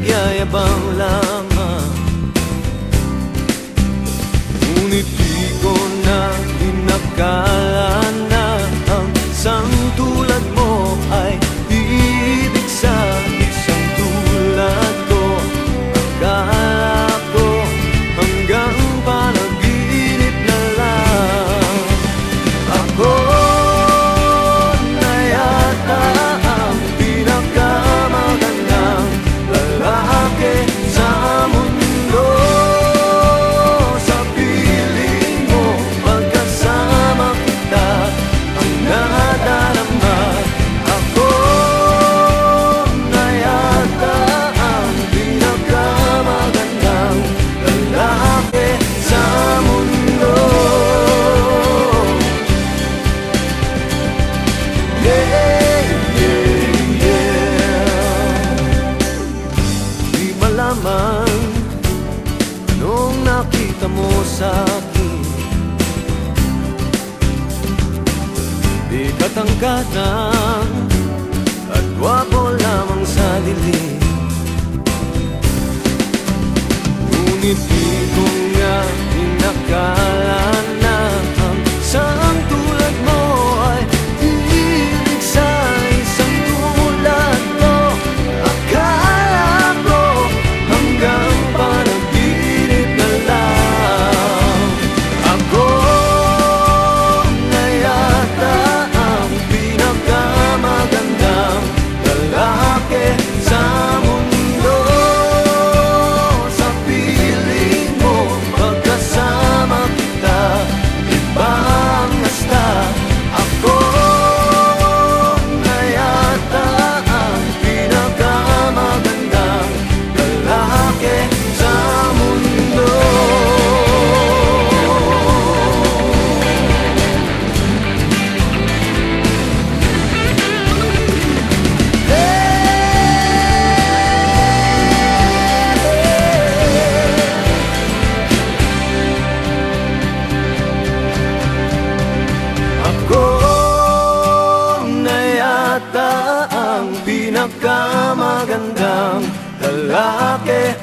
nagyayabang lamang. Ngunit di ko na inakala na ang isang tulad mo ay ibig sa isang tulad ko. Akala ko hanggang panaginip na lang. Ako na yata ang pinakamagandang lalaki sa mundo. Sa piling mo, pagkasama kita, ang nadarama. Ako na yata ang pinakamagandang lalaki sa mundo. Yeah, yeah, yeah. Di malaman anong nakita mo sa'kin. Di katangkatan at gwapo lamang sa dilim. Ngunit di ko nga inakala na ang isang tulad mo ay ibig sa isang tulad ko. Akala ko hanggang panaginip na lang. Ako na yata ang pinakamagandang lalaki sa mundo. Sa piling mo, pagkasama kita, iba ang hasta. Ako na yata ang pinakamagandang lalaki sa mundo. Ako na yata ang pinakamagandang lalaki